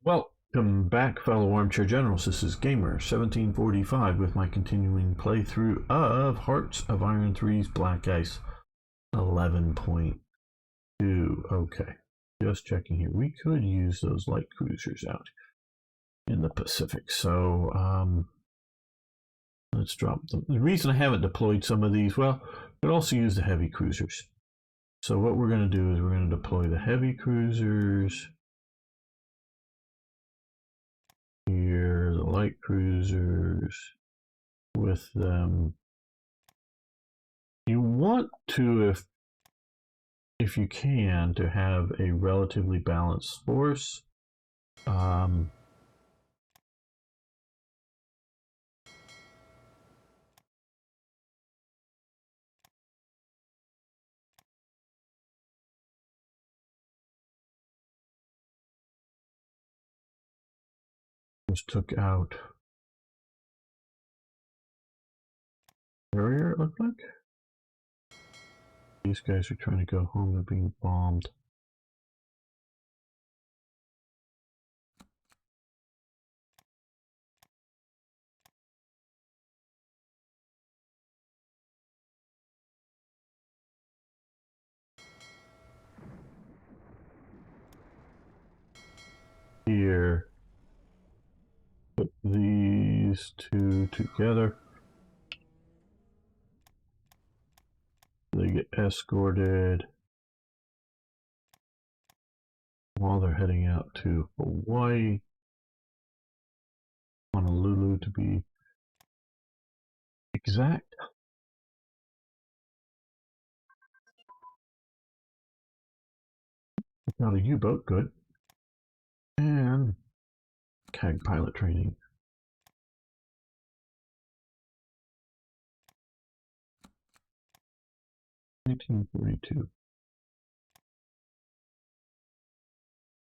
Welcome back, fellow armchair generals. This is Gamer1745 with my continuing playthrough of Hearts of Iron 3's Black Ice 11.2. Okay, just checking here. We could use those light cruisers out in the Pacific, so let's drop them. The reason I haven't deployed some of these, well, we could also use the heavy cruisers. So what we're going to do is we're going to deploy the heavy cruisers here, the light cruisers with them. You want to, if you can, to have a relatively balanced force. Just took out Warrior, it looked like. These guys are trying to go home, they're being bombed. Here, put these two together. They get escorted while they're heading out to Hawaii, Honolulu to be exact. Got a U-boat, good. And CAG pilot training. $1942.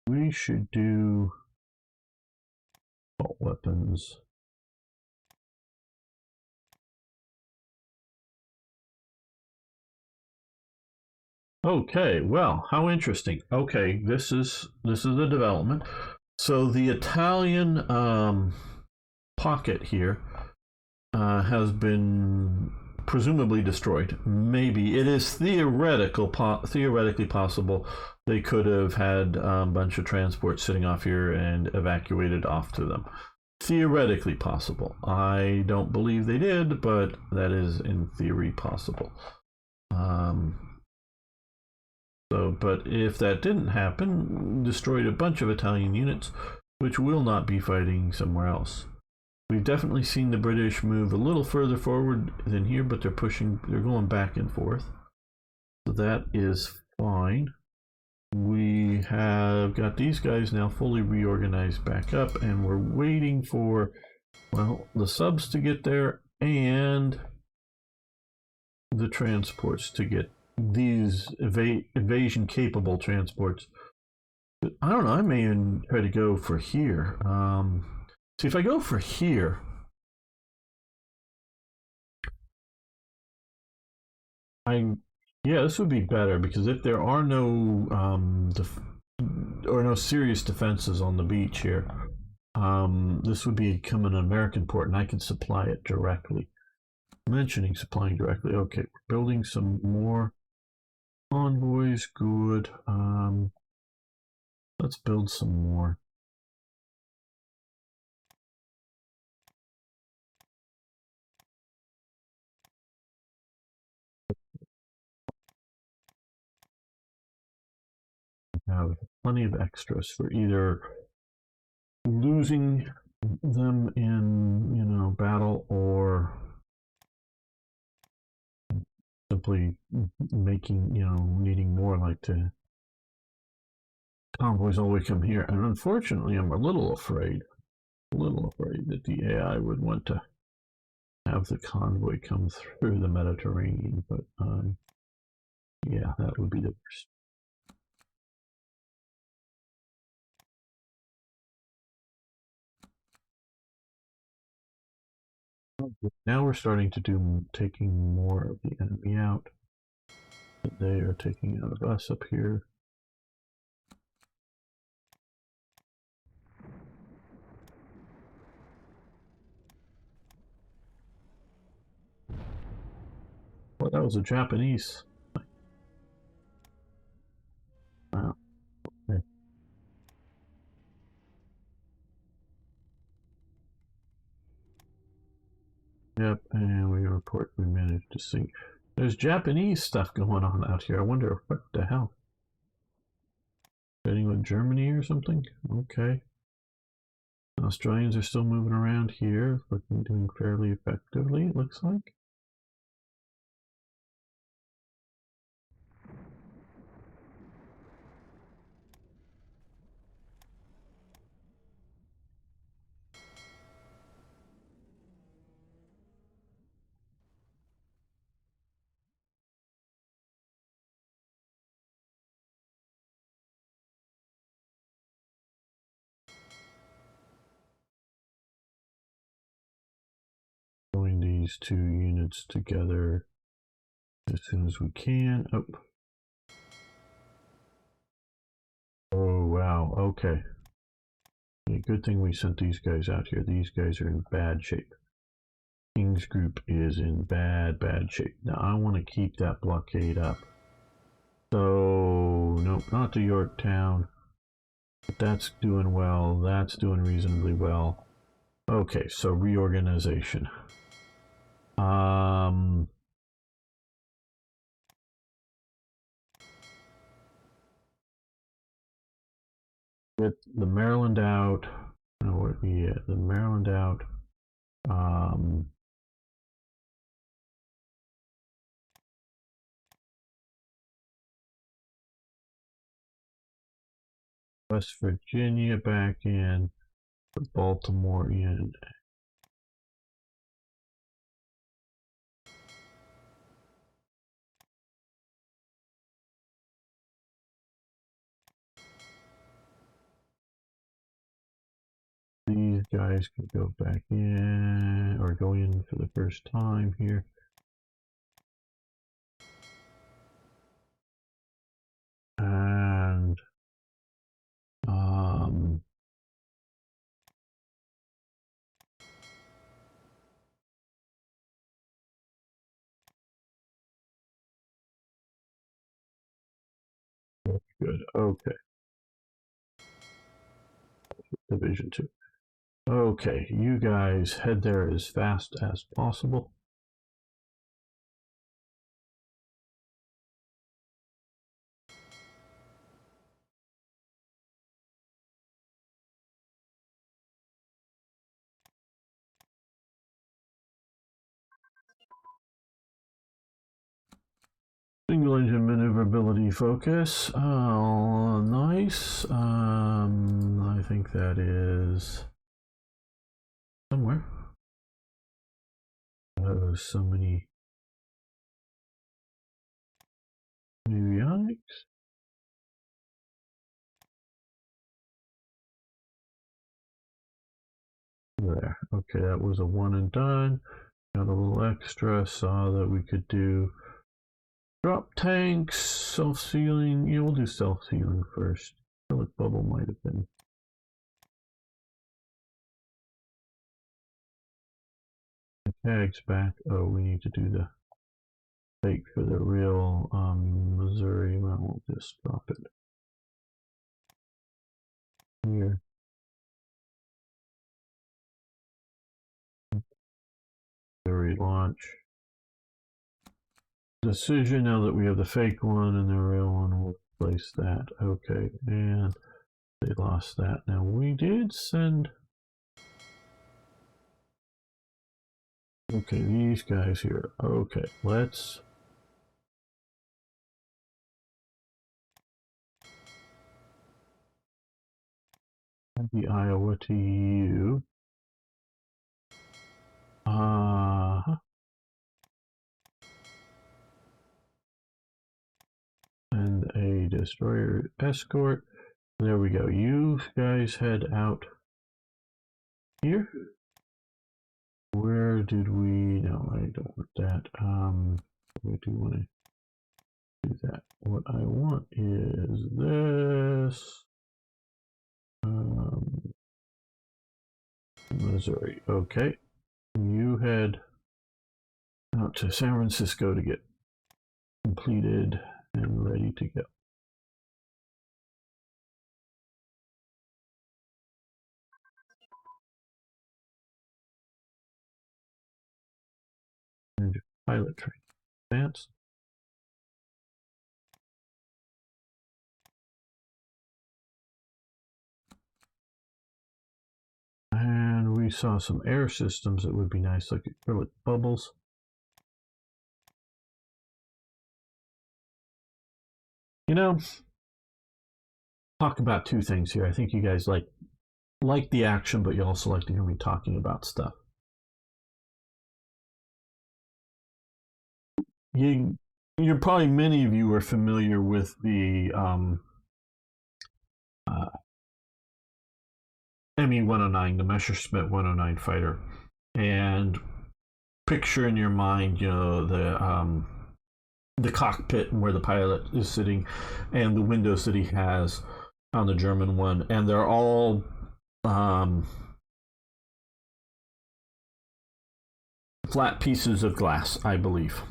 We should do assault weapons. Okay, well, how interesting. Okay, this is a development. So the Italian pocket here has been presumably destroyed. Maybe it is theoretically possible they could have had a bunch of transports sitting off here and evacuated off to them. Theoretically possible. I don't believe they did, but that is in theory possible. But if that didn't happen, destroyed a bunch of Italian units, which will not be fighting somewhere else. We've definitely seen the British move a little further forward than here, but they're going back and forth. So that is fine. We have got these guys now fully reorganized back up, and we're waiting for, well, the subs to get there and the transports to get these invasion capable transports. I don't know, I may even try to go for here. See, if I go for here, this would be better, because if there are no no serious defenses on the beach here, this would become an American port and I can supply it directly. Mentioning supplying directly, okay, we're building some more convoys, good. Let's build some more. Have plenty of extras for either losing them in, battle, or simply making, needing more, like to convoys all the way come here. And unfortunately, I'm a little afraid that the AI would want to have the convoy come through the Mediterranean, but yeah, that would be the worst. Now we're starting to do taking more of the enemy out. They are taking out of us up here. Oh, that was a Japanese. Wow. Okay. Yep, and we report we managed to sink. There's Japanese stuff going on out here. I wonder what the hell. Anyone Germany or something? Okay. Australians are still moving around here, looking doing fairly effectively, it looks like. Join these two units together as soon as we can. Oh. Oh, wow. Okay. Good thing we sent these guys out here. These guys are in bad shape. King's group is in bad shape. Now I want to keep that blockade up. So, nope, not to Yorktown. But that's doing well. That's doing reasonably well. Okay, so reorganization. With the Maryland out. Oh, yeah, the Maryland out. West Virginia back in. Baltimore in. These guys can go back in, or go in for the first time here. And good. Okay. Division 2. Okay, you guys head there as fast as possible. Single engine maneuverability focus. Oh, nice. I think that is somewhere. Oh, so many avionics. There. Okay, that was a one and done. Got a little extra. Saw that we could do drop tanks, self-sealing. Yeah, we'll do self-sealing first. Acrylic bubble might have been. The tags back. Oh, we need to do the fake for the real Missouri. Well, we'll just drop it here. Missouri launch. Decision. Now that we have the fake one and the real one, we'll replace that. Okay, and they lost that. Now we did send. Okay, these guys here. Okay, let's. Add the Iowa to you. And a destroyer escort. There we go. You guys head out here. Where did we? No, I don't want that. We do want to do that. What I want is this. Missouri. Okay. You head out to San Francisco to get completed and ready to go. Pilot training advanced. And we saw some air systems that would be nice, like acrylic bubbles. You know, talk about two things here. I think you guys like the action, but you also like to hear me talking about stuff. You're probably, many of you are familiar with the Me-109, the Messerschmitt 109 fighter, and picture in your mind, the cockpit and where the pilot is sitting, and the windows that he has on the German one, and they're all flat pieces of glass, I believe.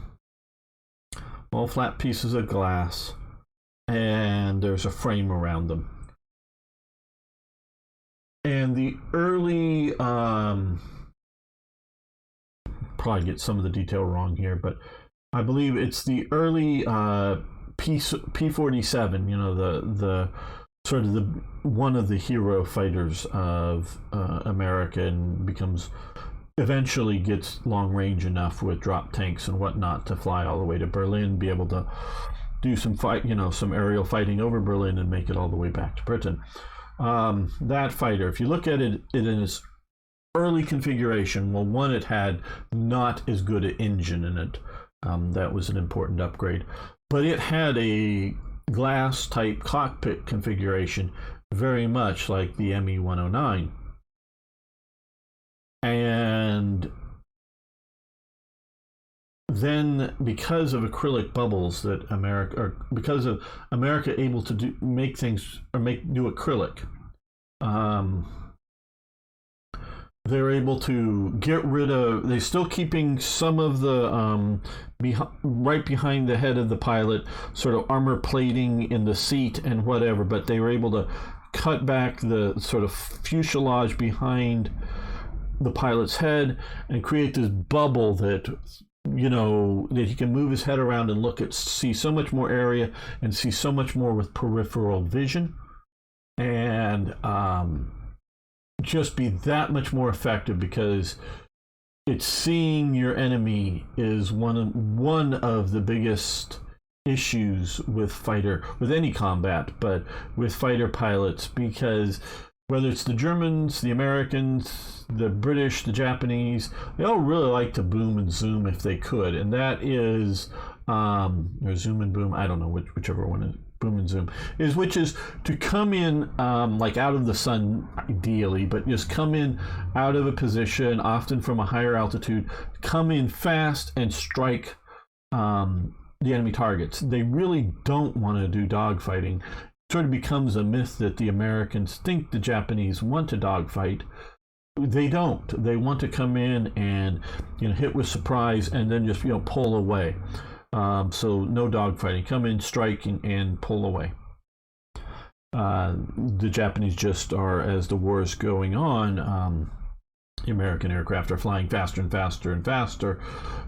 All flat pieces of glass, and there's a frame around them. And the early, probably get some of the detail wrong here, but I believe it's the early P-47, the sort of the one of the hero fighters of America, and eventually gets long range enough with drop tanks and whatnot to fly all the way to Berlin, be able to do some some aerial fighting over Berlin and make it all the way back to Britain. That fighter, if you look at it in its early configuration, well, one, it had not as good an engine in it. That was an important upgrade. But it had a glass type cockpit configuration, very much like the Me-109. And then, because of acrylic bubbles that because of America able to do acrylic, they're able to get rid of. They're still keeping some of the right behind the head of the pilot, sort of armor plating in the seat and whatever. But they were able to cut back the sort of fuselage behind the pilot's head and create this bubble that that he can move his head around and see so much more area and see so much more with peripheral vision, and just be that much more effective, because it's seeing your enemy is one of the biggest issues with any combat, but with fighter pilots, because whether it's the Germans, the Americans, the British, the Japanese, they all really like to boom and zoom if they could. And that is, or zoom and boom, I don't know whichever one is, boom and zoom, which is to come in like out of the sun, ideally, but just come in out of a position, often from a higher altitude, come in fast and strike the enemy targets. They really don't want to do dogfighting. Sort of becomes a myth that the Americans think the Japanese want to dogfight. They don't. They want to come in and hit with surprise and then just pull away. So no dogfighting. Come in, strike, and pull away. The Japanese just are, as the war is going on, the American aircraft are flying faster and faster and faster,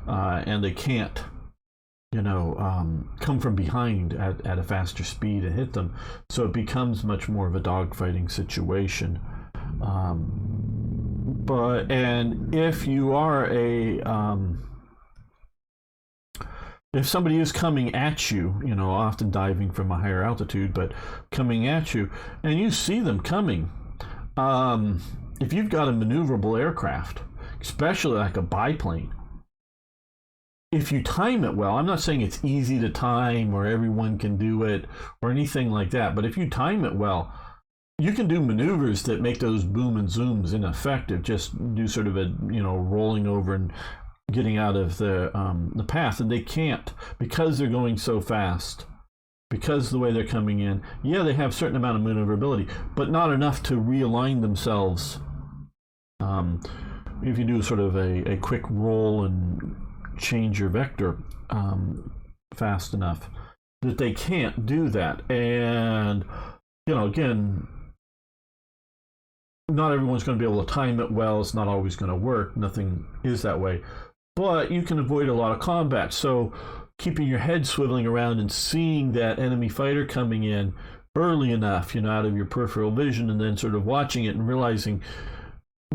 and they can't come from behind at a faster speed and hit them. So it becomes much more of a dogfighting situation. And if you are if somebody is coming at you, often diving from a higher altitude, but coming at you, and you see them coming, if you've got a maneuverable aircraft, especially like a biplane, if you time it well, I'm not saying it's easy to time or everyone can do it or anything like that, but if you time it well, you can do maneuvers that make those boom and zooms ineffective. Just do sort of a rolling over and getting out of the path, and they can't, because they're going so fast, because of the way they're coming in. Yeah, they have a certain amount of maneuverability, but not enough to realign themselves. If you do sort of a quick roll and change your vector, fast enough that they can't do that. And, again, not everyone's going to be able to time it well. It's not always going to work. Nothing is that way. But you can avoid a lot of combat. So keeping your head swiveling around and seeing that enemy fighter coming in early enough, out of your peripheral vision, and then sort of watching it and realizing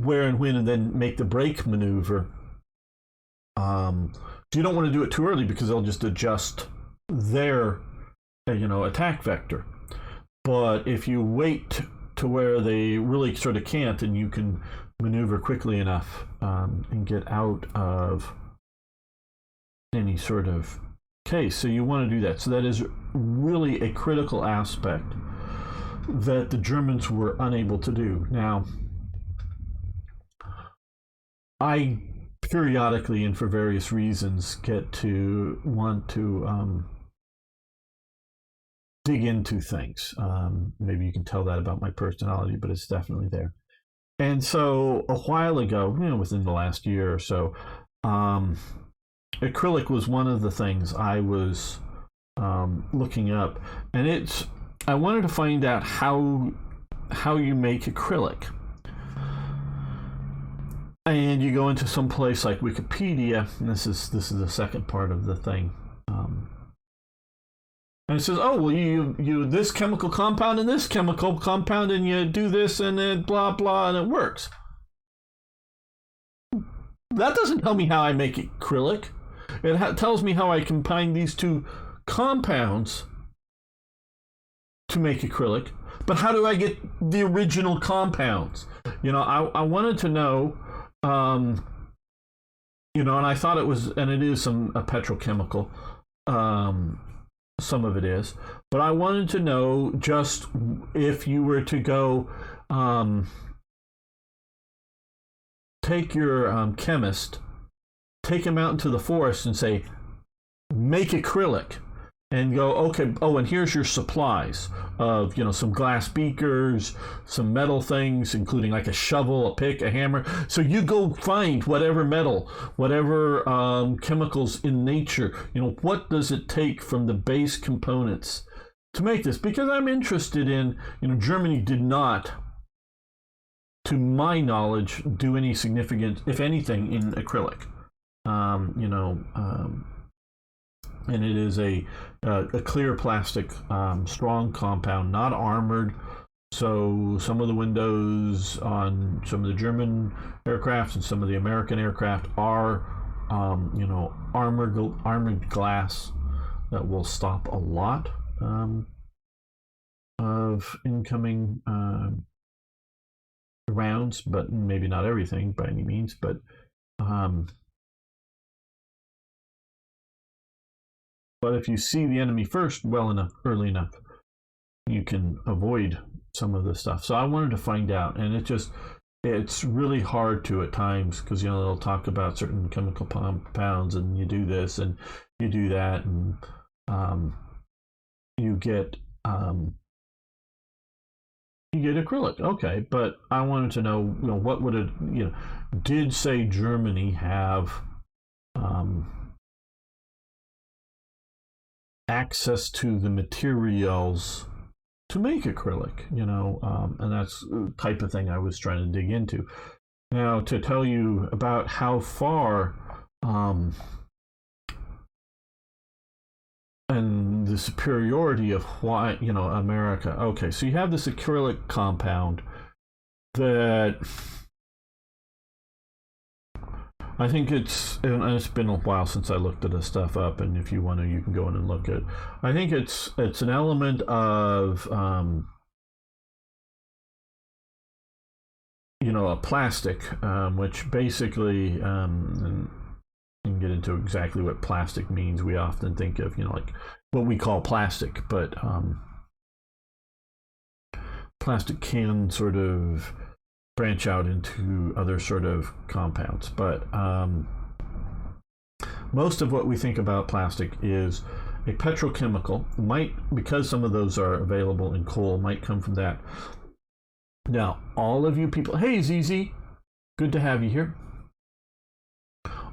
where and when, and then make the brake maneuver. So you don't want to do it too early because they'll just adjust their, attack vector. But if you wait to where they really sort of can't, and you can maneuver quickly enough and get out of any sort of case. So you want to do that. So that is really a critical aspect that the Germans were unable to do. Now, I periodically, and for various reasons, get to want to dig into things. Maybe you can tell that about my personality, but it's definitely there. And so a while ago, within the last year or so, acrylic was one of the things I was looking up, and I wanted to find out how you make acrylic. And you go into some place like Wikipedia, and this is the second part of the thing. And it says, oh, well, you this chemical compound and this chemical compound, and you do this, and then blah, blah, and it works. That doesn't tell me how I make acrylic. It tells me how I combine these two compounds to make acrylic. But how do I get the original compounds? I wanted to know, and I thought it was, and it is a petrochemical. Some of it is, but I wanted to know just if you were to go take your chemist, take him out into the forest and say, make acrylic, and go, okay, and here's your supplies of, some glass beakers, some metal things, including like a shovel, a pick, a hammer. So you go find whatever metal, whatever chemicals in nature, what does it take from the base components to make this? Because I'm interested in, Germany did not, to my knowledge, do any significant, if anything, in acrylic. And it is a clear plastic, strong compound, not armored. So some of the windows on some of the German aircraft and some of the American aircraft are, armored glass that will stop a lot of incoming rounds, but maybe not everything by any means. But if you see the enemy first well enough, early enough, you can avoid some of the stuff. So I wanted to find out, and it's really hard to at times, because they'll talk about certain chemical compounds, and you do this and you do that, and you get acrylic. Okay, but I wanted to know, what would it, did, say, Germany have access to the materials to make acrylic, and that's the type of thing I was trying to dig into. Now, to tell you about how far and the superiority of why, America. Okay, so you have this acrylic compound that I think it's been a while since I looked at this stuff up, and if you want to, you can go in and look at it. I think it's an element of a plastic, which basically, and you can get into exactly what plastic means. We often think of like what we call plastic, but plastic can sort of branch out into other sort of compounds, but most of what we think about plastic is a petrochemical. Because some of those are available in coal, might come from that. Now, all of you people, hey ZZ, good to have you here.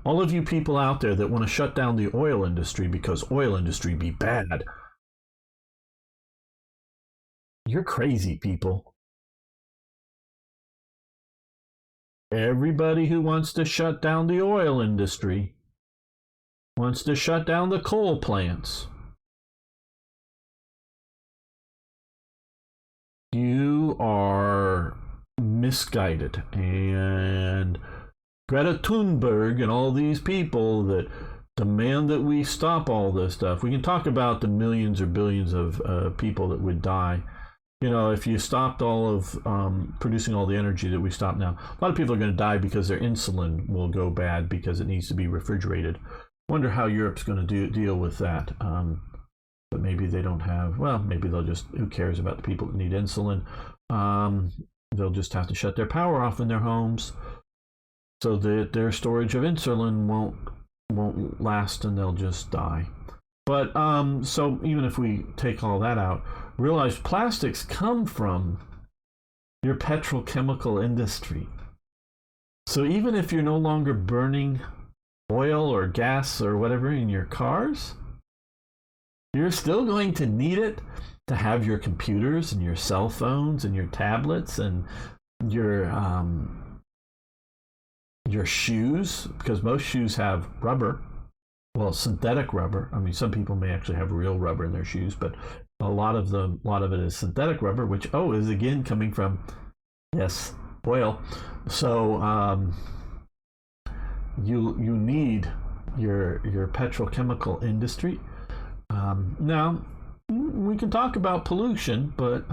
All of you people out there that want to shut down the oil industry because oil industry be bad, you're crazy people. Everybody who wants to shut down the oil industry wants to shut down the coal plants. You are misguided. And Greta Thunberg and all these people that demand that we stop all this stuff. We can talk about the millions or billions of people that would die. You know, if you stopped all of producing all the energy that we stop now, a lot of people are going to die because their insulin will go bad because it needs to be refrigerated. Wonder how Europe's going to deal with that. But maybe they don't have, well, maybe they'll just, who cares about the people that need insulin? They'll just have to shut their power off in their homes so that their storage of insulin won't last and they'll just die. But so even if we take all that out, realize plastics come from your petrochemical industry. So even if you're no longer burning oil or gas or whatever in your cars, you're still going to need it to have your computers and your cell phones and your tablets and your shoes, because most shoes have rubber. Well, synthetic rubber. I mean, some people may actually have real rubber in their shoes, but a lot of it is synthetic rubber, which is again coming from, yes, oil. So you need your petrochemical industry. Now we can talk about pollution, but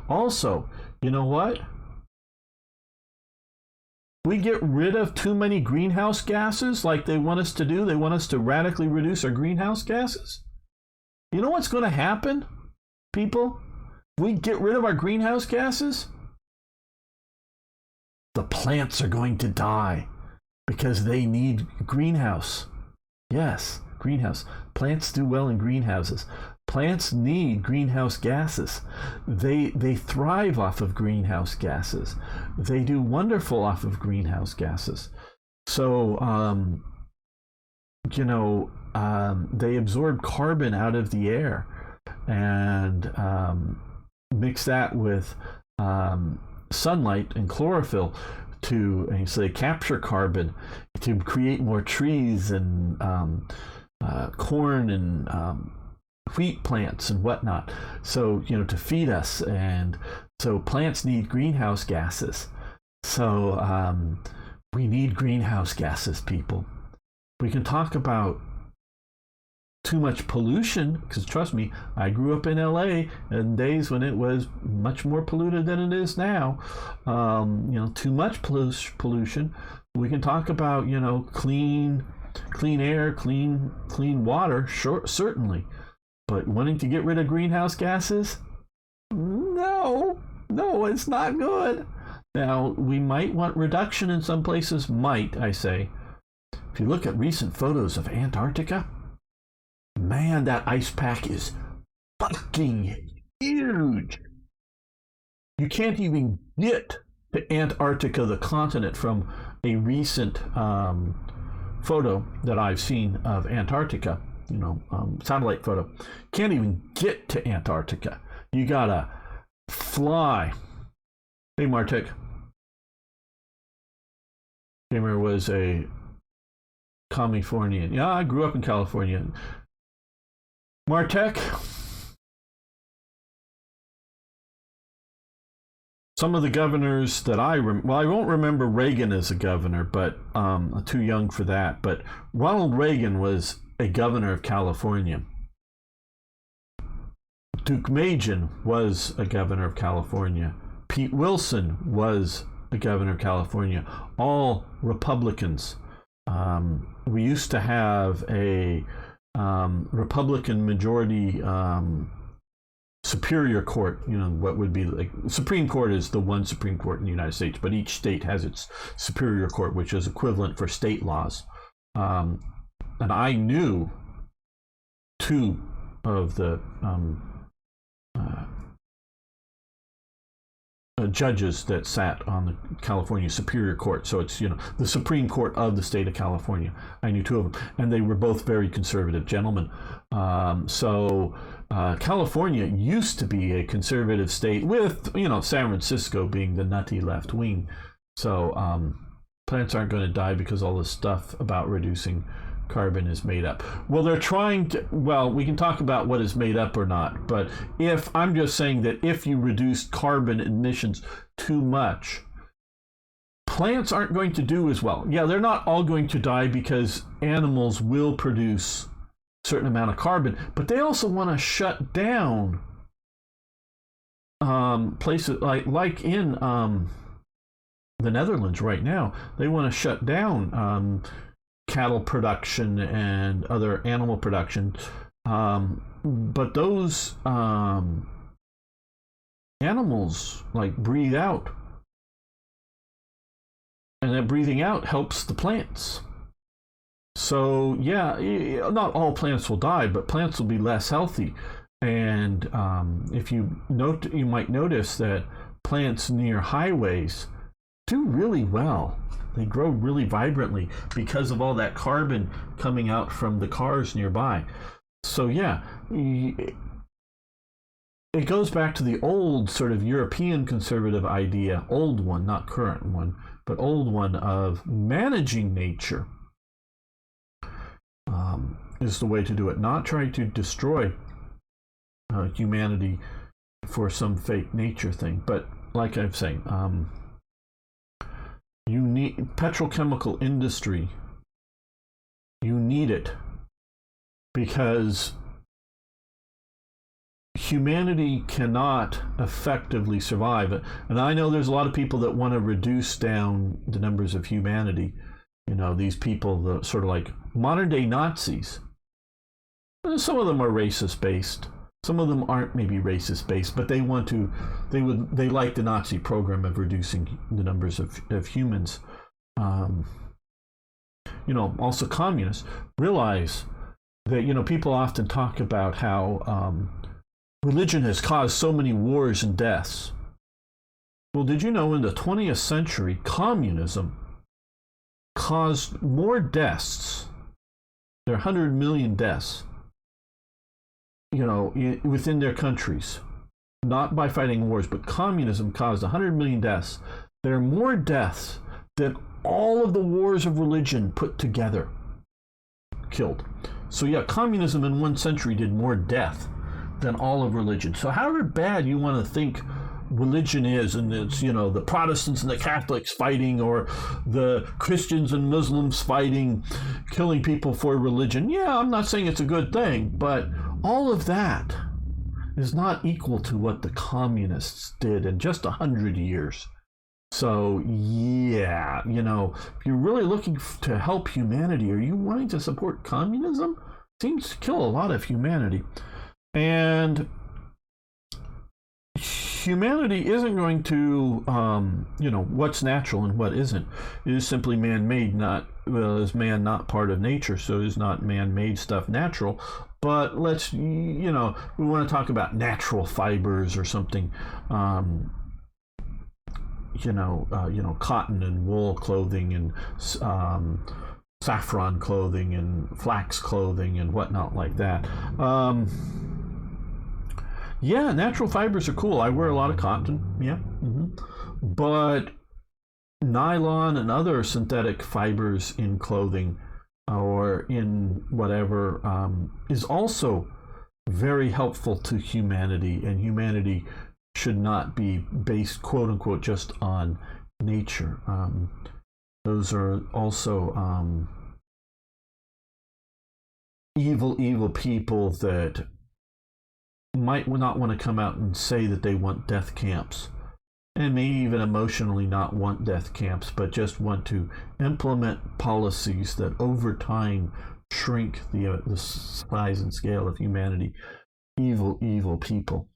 also, you know what? We get rid of too many greenhouse gases like they want us to do. They want us to radically reduce our greenhouse gases. You know what's going to happen, people? If we get rid of our greenhouse gases, the plants are going to die because they need greenhouse. Yes, greenhouse. Plants do well in greenhouses. Plants need greenhouse gases. They thrive off of greenhouse gases. They do wonderful off of greenhouse gases. So, they absorb carbon out of the air and mix that with sunlight and chlorophyll and so they capture carbon to create more trees and corn and wheat plants and whatnot, so to feed us. And so plants need greenhouse gases. So we need greenhouse gases, people. We can talk about too much pollution, because trust me, I grew up in LA in days when it was much more polluted than it is now. Too much pollution. We can talk about clean air, clean water, sure, certainly. But wanting to get rid of greenhouse gases? No, it's not good. Now, we might want reduction in some places, I say. If you look at recent photos of Antarctica, man, that ice pack is fucking huge. You can't even get to Antarctica, the continent, from a recent photo that I've seen of Antarctica. Satellite photo. Can't even get to Antarctica. You gotta fly. Hey, Martek. Gamer was a Californian. Yeah, I grew up in California. Martek. Some of the governors that I won't remember Reagan as a governor, but I'm too young for that. But Ronald Reagan was a governor of California. Duke Majan was a governor of California. Pete Wilson was a governor of California. All Republicans. We used to have a Republican majority Superior Court. What would be like Supreme Court is the one Supreme Court in the United States, but each state has its Superior Court, which is equivalent for state laws. And I knew two of the judges that sat on the California Superior Court. So it's, the Supreme Court of the state of California. I knew two of them, and they were both very conservative gentlemen. California used to be a conservative state with, San Francisco being the nutty left wing. So plants aren't going to die because all this stuff about reducing carbon is made up. Well, they're trying to, we can talk about what is made up or not, but I'm just saying that if you reduce carbon emissions too much, plants aren't going to do as well. Yeah, they're not all going to die because animals will produce a certain amount of carbon, but they also want to shut down places like in the Netherlands right now. They want to shut down cattle production and other animal production, but those animals breathe out, and that breathing out helps the plants. So yeah, not all plants will die, but plants will be less healthy. And if you might notice that plants near highways do really well. They grow really vibrantly because of all that carbon coming out from the cars nearby. So yeah, it goes back to the old sort of European conservative idea, old one, not current one, but old one of managing nature is the way to do it. Not try to destroy humanity for some fake nature thing. But like I'm saying, you need petrochemical industry. You need it because humanity cannot effectively survive. And I know there's a lot of people that want to reduce down the numbers of humanity. These people, the sort of like modern day Nazis. Some of them are racist based. Some of them aren't maybe racist based, but they like the Nazi program of reducing the numbers of humans. Also communists realize that, people often talk about how religion has caused so many wars and deaths. Well, did you know in the 20th century, communism caused more deaths? There are 100 million deaths within their countries, not by fighting wars, but communism caused 100 million deaths. There are more deaths than all of the wars of religion put together killed. So yeah, communism in 1 century did more death than all of religion. So however bad you want to think religion is, and it's, the Protestants and the Catholics fighting, or the Christians and Muslims fighting, killing people for religion. Yeah, I'm not saying it's a good thing, but all of that is not equal to what the communists did in just 100 years. So yeah, if you're really looking to help humanity, are you wanting to support communism? Seems to kill a lot of humanity. And humanity isn't going to, what's natural and what isn't. It is simply man-made, is man not part of nature, so is not man-made stuff natural. But let's, we want to talk about natural fibers or something, cotton and wool clothing and saffron clothing and flax clothing and whatnot like that. Yeah, natural fibers are cool. I wear a lot of cotton, yeah. But nylon and other synthetic fibers in clothing or in whatever is also very helpful to humanity, and humanity should not be based, quote unquote, just on nature. Those are also evil people that might not want to come out and say that they want death camps, and may even emotionally not want death camps, but just want to implement policies that over time shrink the size and scale of humanity. Evil people.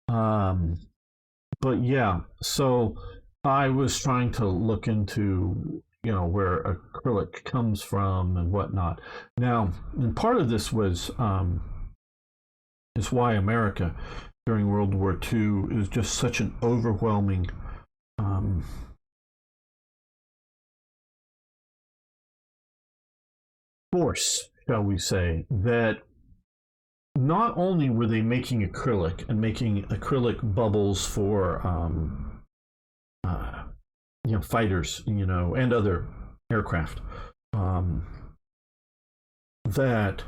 But yeah, so I was trying to look into where acrylic comes from and whatnot. Now, and part of this was is why America during World War II is just such an overwhelming um, force, shall we say, that not only were they making acrylic and making acrylic bubbles for uh, fighters, and other aircraft, um, that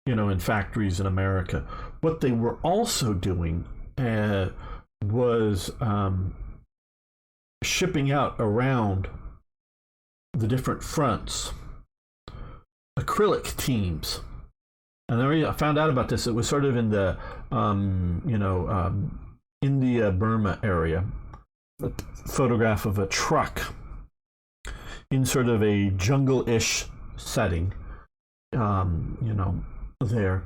in factories in America, what they were also doing was shipping out around the different fronts acrylic teams. And I found out about this. It was sort of in the India Burma area. A photograph of a truck in sort of a jungle-ish setting. There.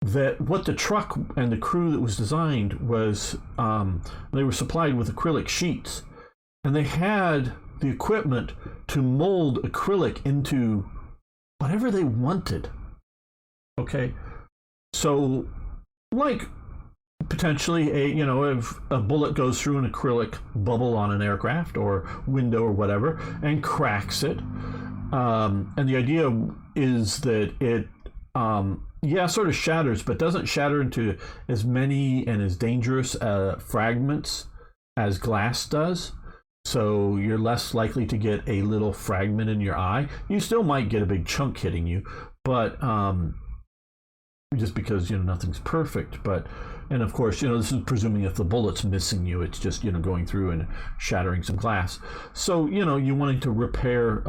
That what the truck and the crew that was designed was, they were supplied with acrylic sheets, and they had the equipment to mold acrylic into whatever they wanted. Okay, so like potentially if a bullet goes through an acrylic bubble on an aircraft or window or whatever and cracks it, and the idea is that it sort of shatters, but doesn't shatter into as many and as dangerous fragments as glass does. So you're less likely to get a little fragment in your eye. You still might get a big chunk hitting you, but just because nothing's perfect. But and of course this is presuming if the bullet's missing you, it's just going through and shattering some glass. So you're wanting to repair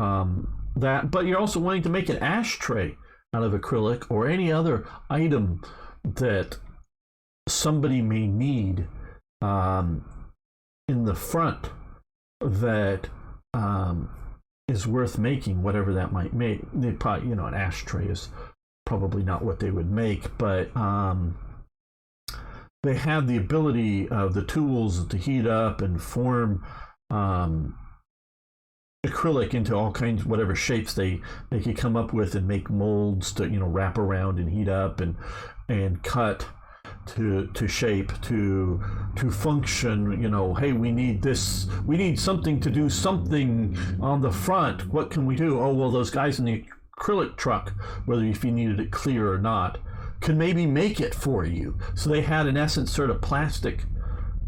that, but you're also wanting to make an ashtray out of acrylic or any other item that somebody may need in the front that is worth making, whatever that might make. They probably, an ashtray is probably not what they would make, but they have the ability of the tools to heat up and form acrylic into all kinds, whatever shapes they could come up with, and make molds to wrap around and heat up and cut to shape to function. Hey, we need this, we need something to do something on the front. What can we do? Oh, well, those guys in the acrylic truck, whether if you needed it clear or not, could maybe make it for you. So they had, in essence, sort of plastic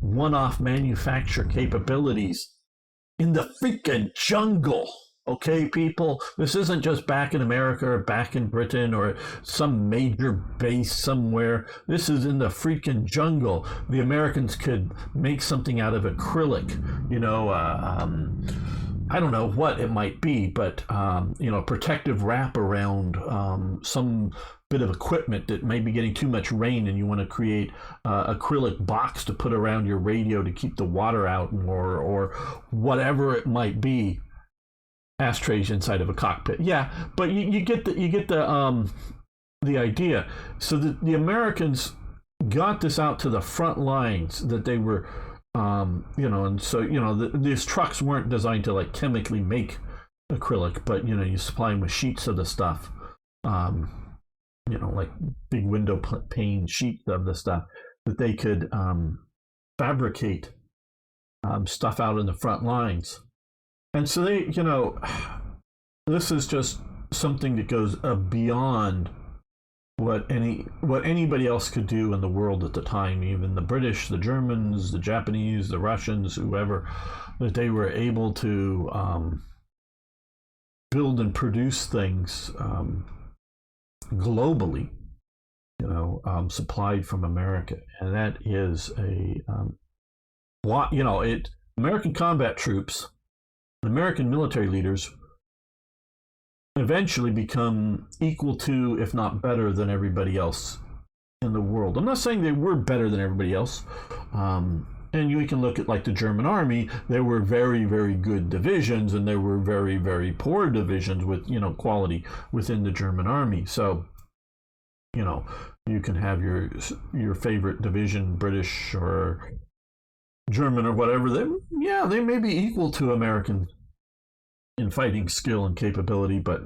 one-off manufacture capabilities in the freaking jungle. Okay, people, this isn't just back in America or back in Britain or some major base somewhere. This is in the freaking jungle. The Americans could make something out of acrylic, I don't know what it might be, but protective wrap around some bit of equipment that may be getting too much rain, and you want to create acrylic box to put around your radio to keep the water out, or whatever it might be. Ashtrays inside of a cockpit, yeah, but you get the idea. So the Americans got this out to the front lines, that they were. And so these trucks weren't designed to like chemically make acrylic, but you supply them with sheets of the stuff, like big window pane sheets of the stuff that they could fabricate stuff out in the front lines. And so they, this is just something that goes beyond what anybody else could do in the world at the time, even the British, the Germans, the Japanese, the Russians, whoever, that they were able to build and produce things globally, supplied from America. And that is American combat troops, American military leaders eventually become equal to, if not better than, everybody else in the world. I'm not saying they were better than everybody else. And you can look at like the German army. There were very, very good divisions, and there were very, very poor divisions with, quality within the German army. So, you can have your favorite division, British or German or whatever. They may be equal to American in fighting skill and capability, but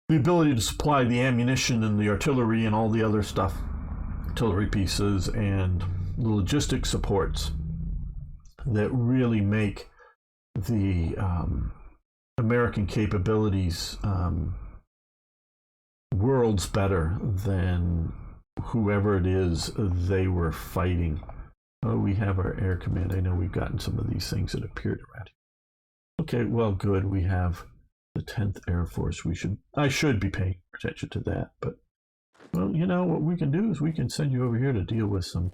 the ability to supply the ammunition and the artillery and all the other stuff, artillery pieces and the logistic supports, that really make the American capabilities worlds better than whoever it is they were fighting. Oh, we have our air command. I know we've gotten some of these things that appeared around here. Okay, well, good. We have the 10th Air Force. I should be paying attention to that. But, well, you know, what we can do is we can send you over here to deal with some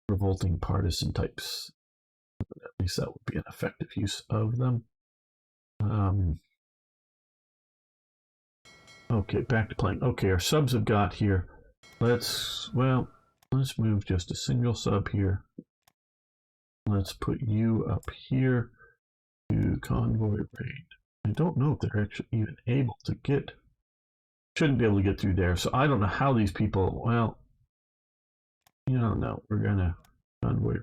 revolting partisan types. At least that would be an effective use of them. Okay, back to playing. Okay, our subs have got here. Let's move just a single sub here. Let's put you up here to convoy raid. I don't know if they're actually even able to get, shouldn't be able to get through there. So I don't know how these people, well, you don't know. We're gonna convoy raid.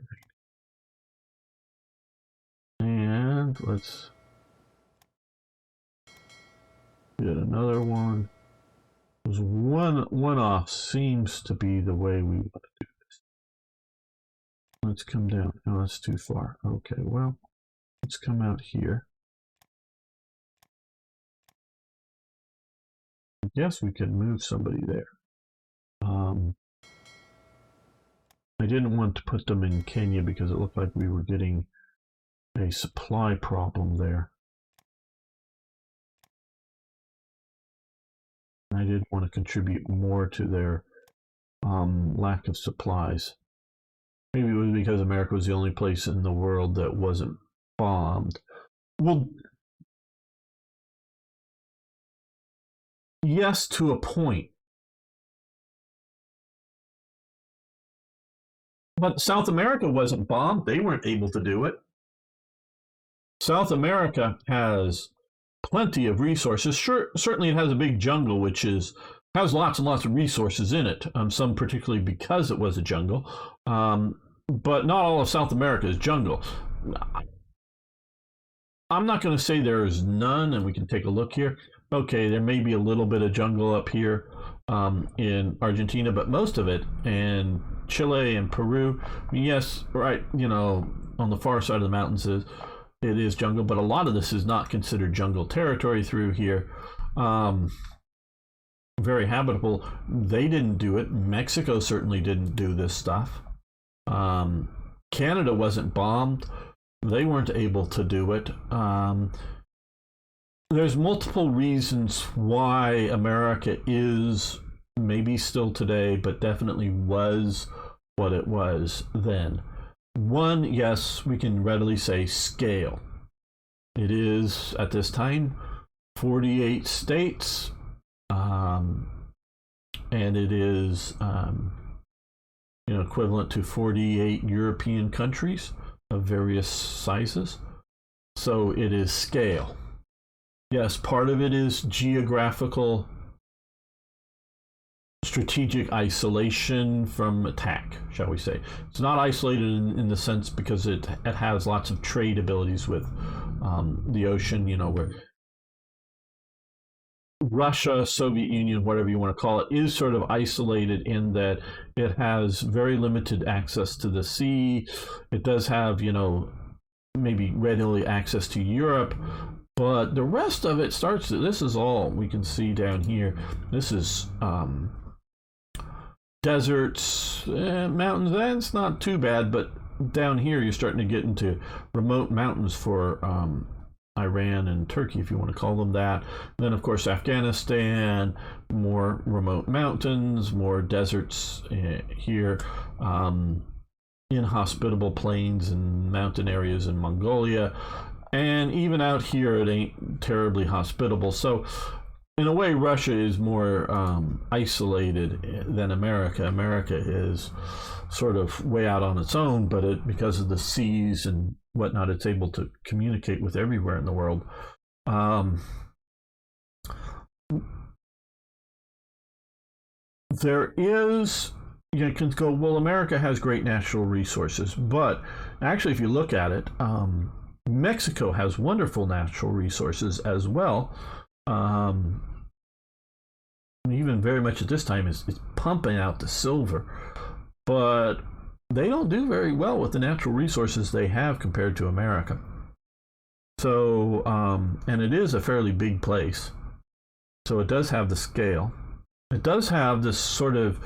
And let's get another one. Because one off seems to be the way we want to do this. Let's come down. No, that's too far. Okay, well, let's come out here. I guess we can move somebody there. I didn't want to put them in Kenya because it looked like we were getting a supply problem there. I didn't want to contribute more to their lack of supplies. Maybe it was because America was the only place in the world that wasn't bombed. Well, yes, to a point. But South America wasn't bombed. They weren't able to do it. South America has plenty of resources. Sure, certainly it has a big jungle, which has lots and lots of resources in it. Some particularly because it was a jungle. But not all of South America is jungle. I'm not going to say there is none, and we can take a look here. Okay, there may be a little bit of jungle up here in Argentina, but most of it, and Chile and Peru, I mean, yes, right, you know, on the far side of the mountains it is jungle, but a lot of this is not considered jungle territory through here. Very habitable. They didn't do it. Mexico certainly didn't do this stuff. Canada wasn't bombed. They weren't able to do it. There's multiple reasons why America is, maybe still today, but definitely was what it was then. One, yes, we can readily say scale. It is, at this time, 48 states, and it is equivalent to 48 European countries of various sizes. So it is scale. Yes, part of it is geographical strategic isolation from attack, shall we say. It's not isolated in the sense because it has lots of trade abilities with the ocean, where Russia, Soviet Union, whatever you want to call it, is sort of isolated in that it has very limited access to the sea. It does have, maybe readily access to Europe, but the rest of it starts to, this is all we can see down here. This is deserts, mountains. That's not too bad, but down here you're starting to get into remote mountains for Iran and Turkey, if you want to call them that. And then, of course, Afghanistan, more remote mountains, more deserts here, inhospitable plains and mountain areas in Mongolia. And even out here, it ain't terribly hospitable. So, in a way, Russia is more isolated than America. America is sort of way out on its own, but because of the seas and whatnot, it's able to communicate with everywhere in the world. There is, you can go, well, America has great natural resources, but actually, if you look at it, Mexico has wonderful natural resources as well. Even very much at this time is pumping out the silver, but they don't do very well with the natural resources they have compared to America. So, and it is a fairly big place. So it does have the scale. It does have this sort of,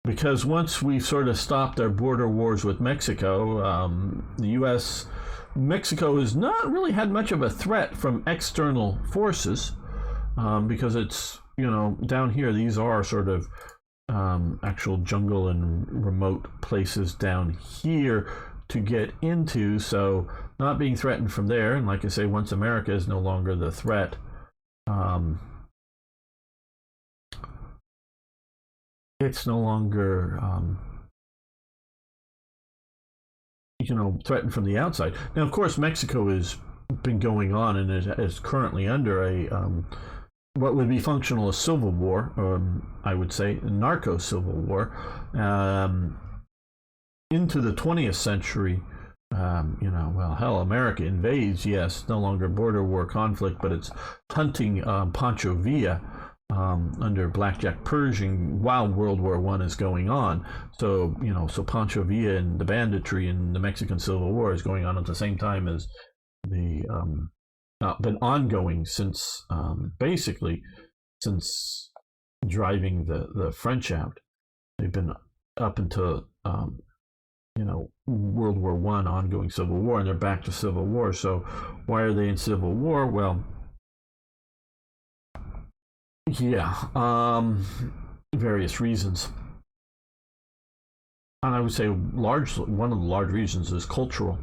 because once we've sort of stopped our border wars with Mexico, the U.S., Mexico has not really had much of a threat from external forces, because it's, down here, these are sort of actual jungle and remote places down here to get into, so not being threatened from there. And like I say, once America is no longer the threat, it's no longer threatened from the outside. Now, of course, Mexico has been going on and is currently under a what would be functional as civil war, I would say narco civil war, into the 20th century. Well, hell, America invades, yes, no longer border war conflict, but it's hunting Pancho Villa under Blackjack Pershing while World War I is going on. So, so Pancho Villa and the banditry in the Mexican Civil War is going on at the same time as the been ongoing since basically since driving the French out. They've been up until World War I, ongoing Civil War, and they're back to Civil War. So why are they in Civil War? Well, yeah, various reasons. And I would say one of the large reasons is cultural.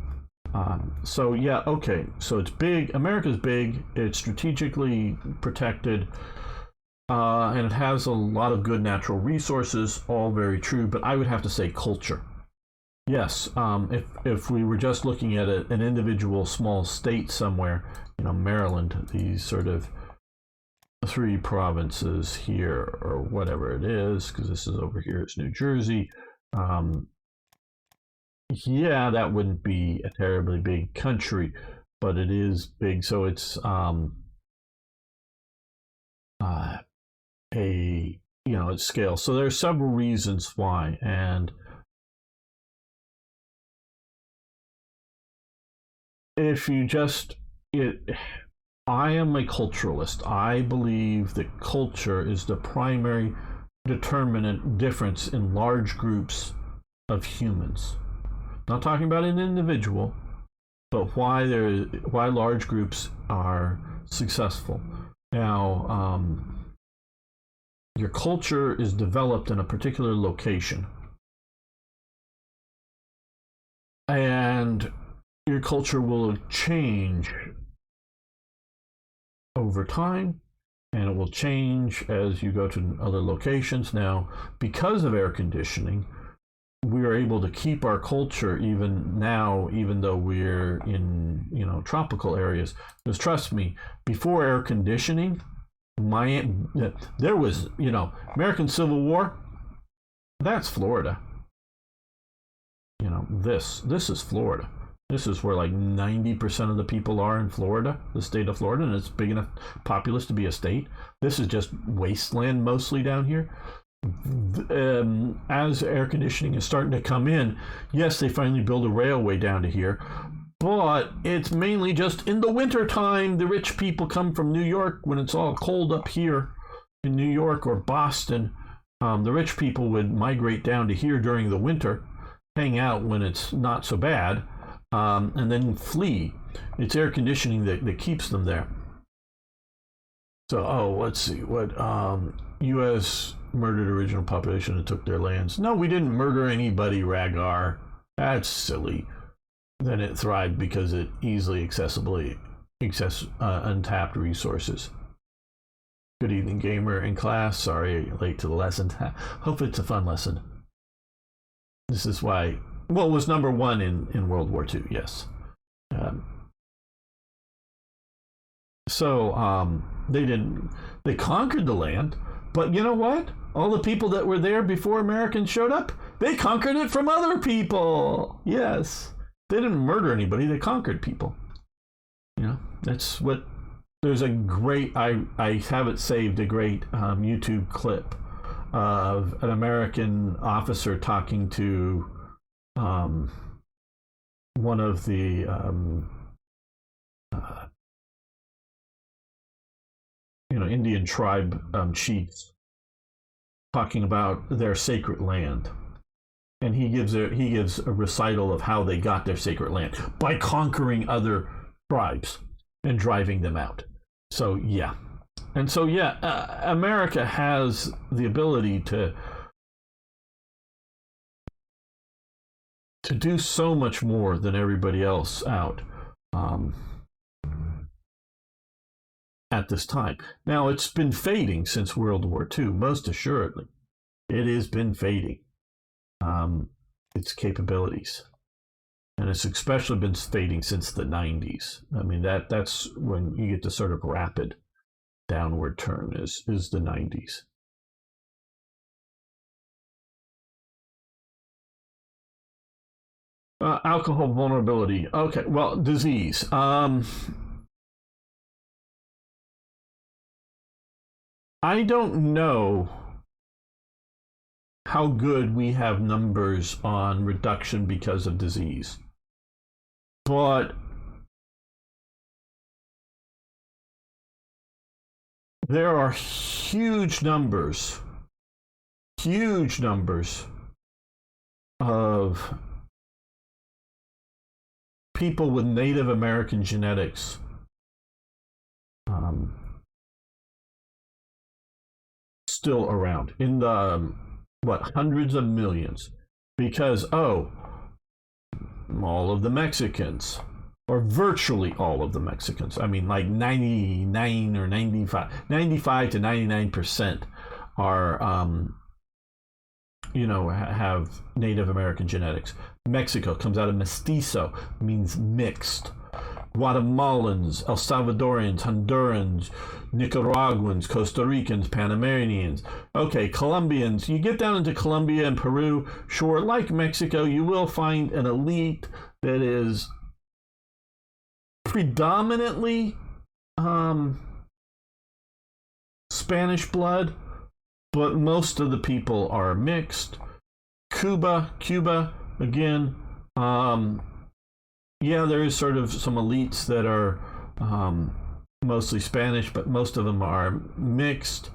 So yeah, okay, so it's big. America's big. It's strategically protected, and it has a lot of good natural resources. All very true, but I would have to say culture. Yes, if we were just looking at an individual small state somewhere, Maryland, these sort of 3 provinces here, or whatever it is, because this is over here, it's New Jersey. Yeah, that wouldn't be a terribly big country, but it is big. So it's its scale. So there are several reasons why, and if you I am a culturalist. I believe that culture is the primary determinant difference in large groups of humans. Not talking about an individual, but why large groups are successful. Now, your culture is developed in a particular location, and your culture will change over time, and it will change as you go to other locations. Now, because of air conditioning, we are able to keep our culture even now, even though we're in tropical areas. Because trust me, before air conditioning, there was American Civil War. That's Florida. This is Florida. This is where like 90% of the people are in Florida, the state of Florida, and it's big enough populous to be a state. This is just wasteland mostly down here. As air conditioning is starting to come in, yes, they finally build a railway down to here, but it's mainly just in the winter time. The rich people come from New York when it's all cold up here in New York or Boston. The rich people would migrate down to here during the winter, hang out when it's not so bad, and then flee. It's air conditioning that keeps them there. So, let's see, what U.S. murdered original population and took their lands. No, we didn't murder anybody, Rhaegar. That's silly. Then it thrived because it easily untapped resources. Good evening, gamer in class. Sorry, late to the lesson. Hope it's a fun lesson. This is why, it was number 1 in World War II, yes. They conquered the land, but you know what? All the people that were there before Americans showed up, they conquered it from other people. Yes. They didn't murder anybody, they conquered people. That's what, there's a great, I have it saved, a great YouTube clip of an American officer talking to one of the Indian tribe chiefs talking about their sacred land, and he gives a recital of how they got their sacred land by conquering other tribes and driving them out. So yeah, and so yeah, America has the ability to do so much more than everybody else out at this time. Now, it's been fading since World War II, most assuredly. It has been fading, its capabilities. And it's especially been fading since the 90s. I mean, that's when you get the sort of rapid downward turn is the 90s. Alcohol vulnerability. Okay, well, disease. I don't know how good we have numbers on reduction because of disease, but there are huge numbers of people with Native American genetics still around in the hundreds of millions, because all of the Mexicans, or virtually all of the Mexicans, I mean, like 99 or 95 to 99% are have Native American genetics. Mexico comes out of mestizo, means mixed. Guatemalans, El Salvadorians, Hondurans, Nicaraguans, Costa Ricans, Panamanians. Okay, Colombians. You get down into Colombia and Peru, sure, like Mexico, you will find an elite that is predominantly Spanish blood, but most of the people are mixed. Cuba, again, yeah, there is sort of some elites that are mostly Spanish, but most of them are mixed.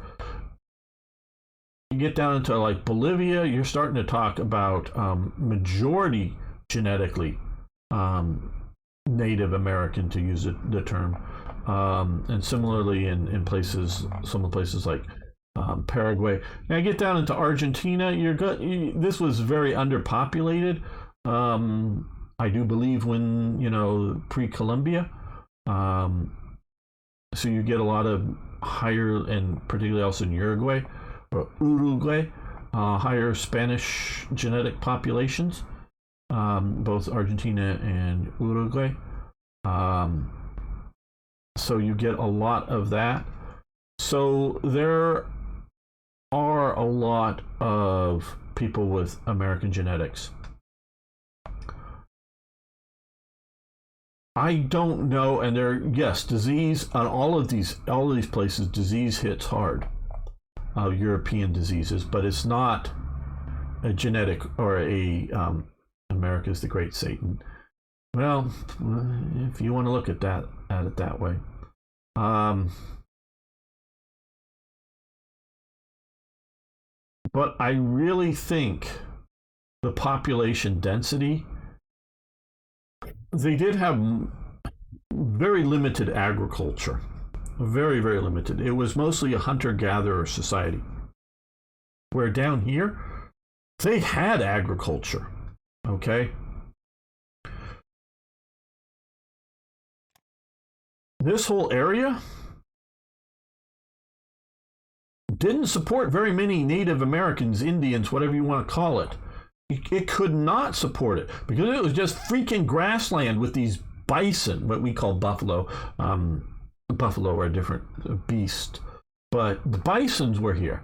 You get down into like Bolivia, you're starting to talk about majority genetically Native American, to use the term, and similarly in some places like Paraguay. Now you get down into Argentina, this was very underpopulated. I do believe when, pre-Columbia. So you get a lot of higher, and particularly also in Uruguay, higher Spanish genetic populations, both Argentina and Uruguay. So you get a lot of that. So there are a lot of people with American genetics. I don't know, and disease on all of these places. Disease hits hard, European diseases, but it's not a genetic or America's the Great Satan. Well, if you want to look at it that way, but I really think the population density. They did have very limited agriculture, very, very limited. It was mostly a hunter-gatherer society, where down here, they had agriculture, okay? This whole area didn't support very many Native Americans, Indians, whatever you want to call it. It could not support it because it was just freaking grassland with these bison, what we call buffalo. Buffalo are a different beast, but the bisons were here.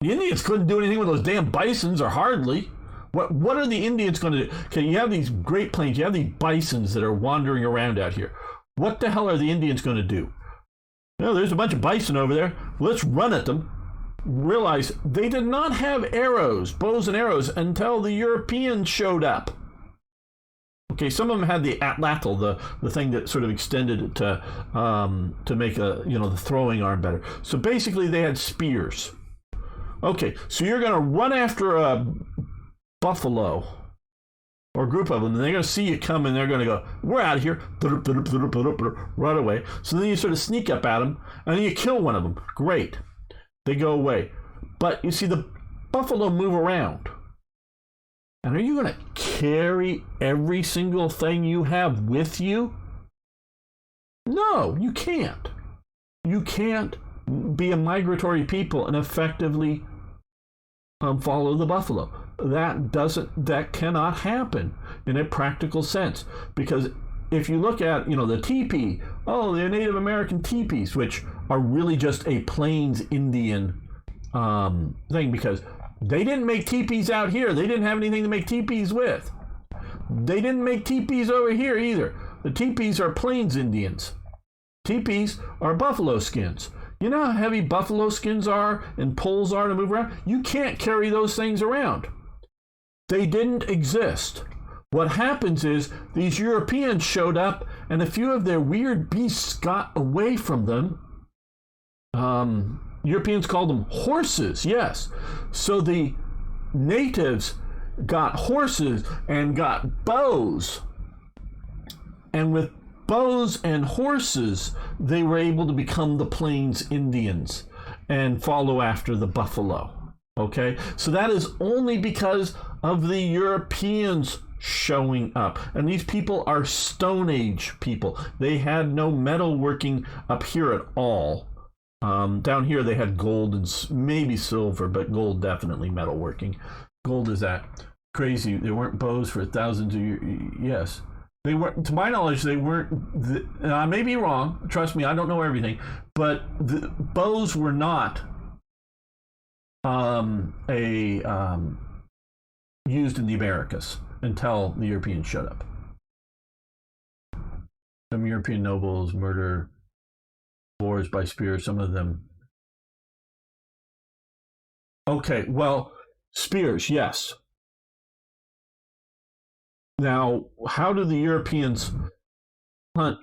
The Indians couldn't do anything with those damn bisons, or hardly. What are the Indians going to do? Okay, you have these Great Plains, you have these bisons that are wandering around out here. What the hell are the Indians going to do? There's a bunch of bison over there. Let's run at them. realize they did not have arrows, bows and arrows, until the Europeans showed up. Okay, some of them had the atlatl, the thing that sort of extended it to make the throwing arm better. So basically, they had spears. Okay, so you're going to run after a buffalo or a group of them, and they're going to see you coming. They're going to go, "We're out of here!" Run away. So then you sort of sneak up at them, and then you kill one of them. Great, they go away. But you see, the buffalo move around. And are you going to carry every single thing you have with you? No, you can't. You can't be a migratory people and effectively follow the buffalo. That cannot happen in a practical sense. Because if you look at, the teepee, the Native American teepees, which are really just a Plains Indian thing, because they didn't make teepees out here. They didn't have anything to make teepees with. They didn't make teepees over here either. The teepees are Plains Indians. Teepees are buffalo skins. You know how heavy buffalo skins are and poles are to move around? You can't carry those things around. They didn't exist. What happens is these Europeans showed up and a few of their weird beasts got away from them. Europeans called them horses, yes. So the natives got horses and got bows. And with bows and horses, they were able to become the Plains Indians and follow after the buffalo. Okay? So that is only because of the Europeans showing up. And these people are Stone Age people. They had no metalworking up here at all. Down here they had gold and maybe silver, but gold definitely metalworking. Gold is that crazy. There weren't bows for thousands of years. Yes, they weren't. To my knowledge, they weren't. I may be wrong. Trust me, I don't know everything. But the bows were not used in the Americas until the Europeans showed up. Some European nobles murder boars by spear, some of them. Okay, well, spears, yes. Now, how do the Europeans hunt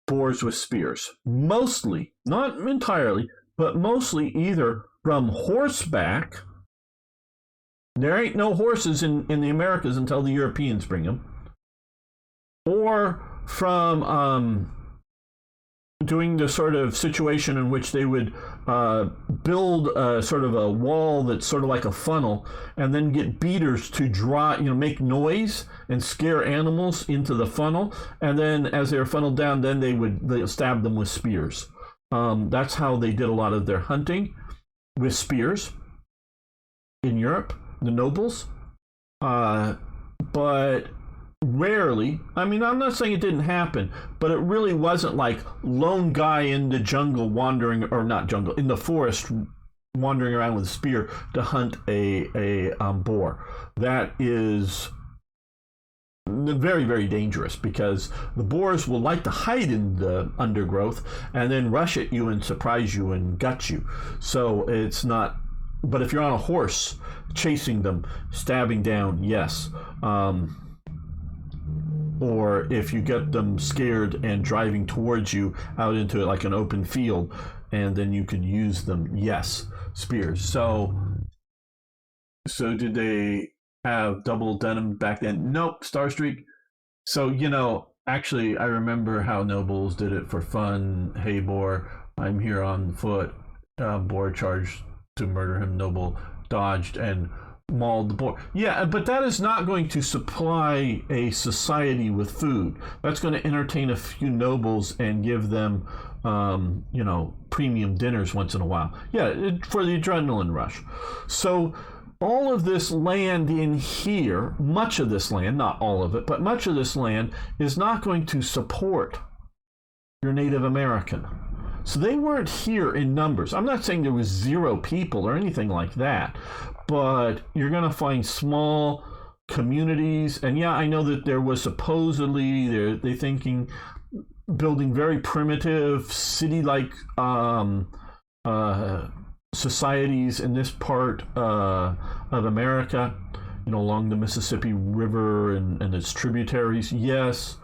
boars with spears? Mostly, not entirely, but mostly either from horseback. There ain't no horses in the Americas until the Europeans bring them. Or from doing the sort of situation in which they would build a sort of a wall that's sort of like a funnel, and then get beaters to draw, make noise and scare animals into the funnel, and then as they were funneled down, then they stab them with spears. That's how they did a lot of their hunting, with spears in Europe, the nobles. But rarely, I'm not saying it didn't happen, but it really wasn't like lone guy in the jungle wandering, or not jungle, in the forest wandering around with a spear to hunt a boar. That is very, very dangerous, because the boars will like to hide in the undergrowth and then rush at you and surprise you and gut you. So it's not, but if you're on a horse chasing them, stabbing down, yes. Or if you get them scared and driving towards you out into like an open field, and then you could use them, yes, spears. So did they have double denim back then? Nope, Star Streak. So, actually, I remember how nobles did it for fun. Hey, boar, I'm here on foot. Boar charged to murder him. Noble dodged and mauled the boar. Yeah, but that is not going to supply a society with food. That's going to entertain a few nobles and give them, premium dinners once in a while. Yeah, for the adrenaline rush. So all of this land in here, much of this land, not all of it, but much of this land is not going to support your Native American. So they weren't here in numbers. I'm not saying there was zero people or anything like that, but you're going to find small communities. And yeah, I know that there was supposedly, they're thinking, building very primitive city-like societies in this part of America, along the Mississippi River and its tributaries. Yes,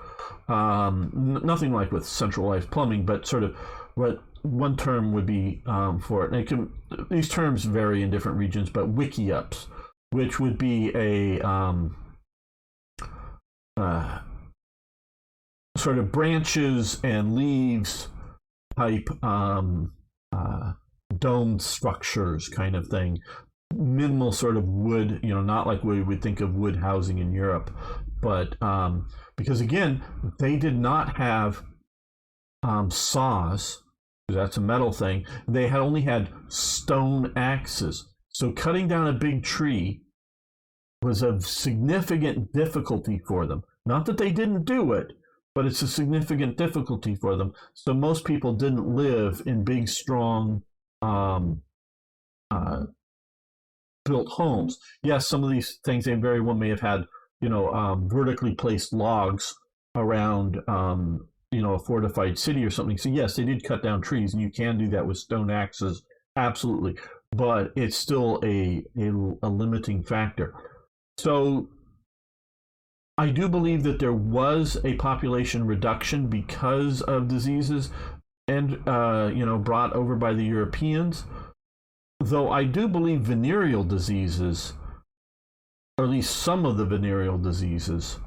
nothing like with centralized plumbing, but sort of what one term would be for it. And these terms vary in different regions, but wiki-ups, which would be a sort of branches and leaves type dome structures kind of thing. Minimal sort of wood, not like we would think of wood housing in Europe, but because again, they did not have saws, that's a metal thing. They had only had stone axes. So cutting down a big tree was of significant difficulty for them. Not that they didn't do it, but it's a significant difficulty for them. So most people didn't live in big, strong, built homes. Yes, some of these things they very well may have had, vertically placed logs around, a fortified city or something. So yes, they did cut down trees, and you can do that with stone axes, absolutely. But it's still a limiting factor. So I do believe that there was a population reduction because of diseases and brought over by the Europeans. Though I do believe venereal diseases, or at least some of the venereal diseases,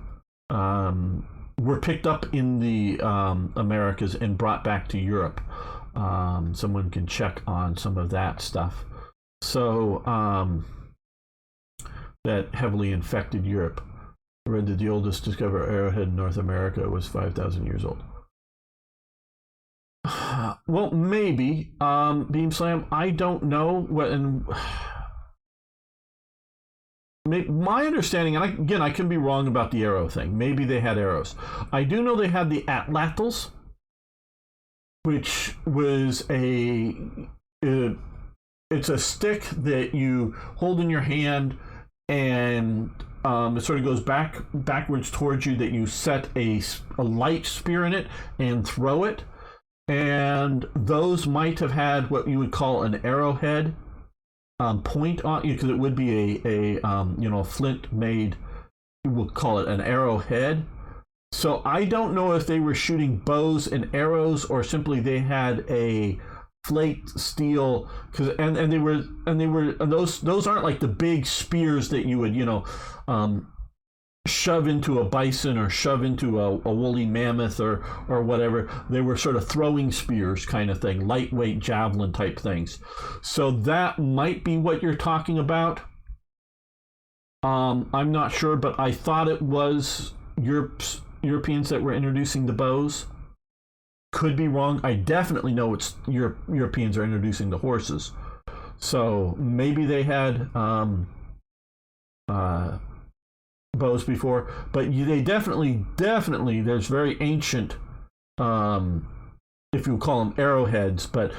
were picked up in the Americas and brought back to Europe. Someone can check on some of that stuff. So that heavily infected Europe. I read that the oldest discovered arrowhead in North America was 5,000 years old. Well, maybe. Beam Slam, I don't know what. My understanding, and again, I can be wrong about the arrow thing. Maybe they had arrows. I do know they had the atlatls, which was it's a stick that you hold in your hand, and it sort of goes backwards towards you, that you set a light spear in it and throw it. And those might have had what you would call an arrowhead point on you, because it would be a flint made, we will call it an arrowhead. So I don't know if they were shooting bows and arrows, or simply they had a flaked steel, because and they were those aren't like the big spears that you would shove into a bison or shove into a woolly mammoth or whatever. They were sort of throwing spears kind of thing, lightweight javelin type things. So that might be what you're talking about. I'm not sure, but I thought it was Europeans that were introducing the bows. Could be wrong. I definitely know it's Europeans are introducing the horses. So maybe they had bows before, but they definitely there's very ancient, if you call them arrowheads, but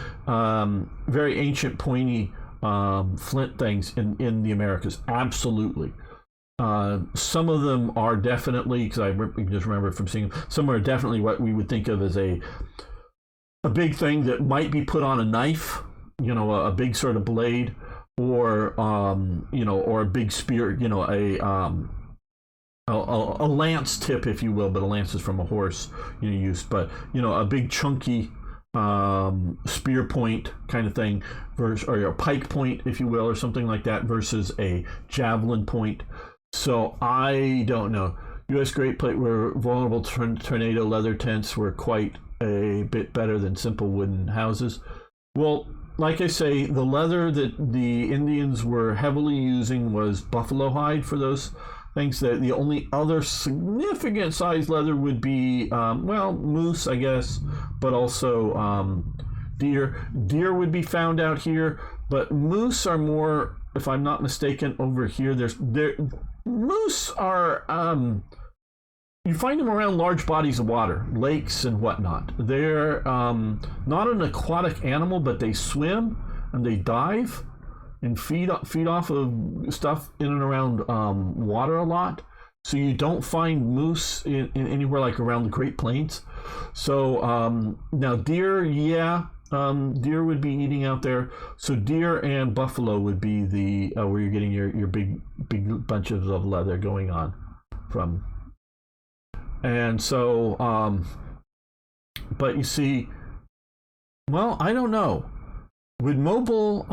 very ancient pointy flint things in the Americas. Absolutely. Some of them are definitely, because I just remember from seeing them, some are definitely what we would think of as a big thing that might be put on a knife, a big sort of blade, or or a big spear, a lance tip, if you will, but a lance is from a horse, used, but a big chunky spear point kind of thing, versus, or a pike point, if you will, or something like that, versus a javelin point. So I don't know. U.S. Great Plate were vulnerable to tornado. Leather tents were quite a bit better than simple wooden houses. Well, like I say, the leather that the Indians were heavily using was buffalo hide for those things. That the only other significant size leather would be, moose, I guess, but also deer. Deer would be found out here, but moose are more, if I'm not mistaken, over here. Moose are, you find them around large bodies of water, lakes and whatnot. They're not an aquatic animal, but they swim and they dive and feed off of stuff in and around water a lot. So you don't find moose in anywhere like around the Great Plains. So now deer, yeah, deer would be eating out there. So deer and buffalo would be the where you're getting your big bunches of leather going on from. And so, but you see, well, I don't know. Would mobile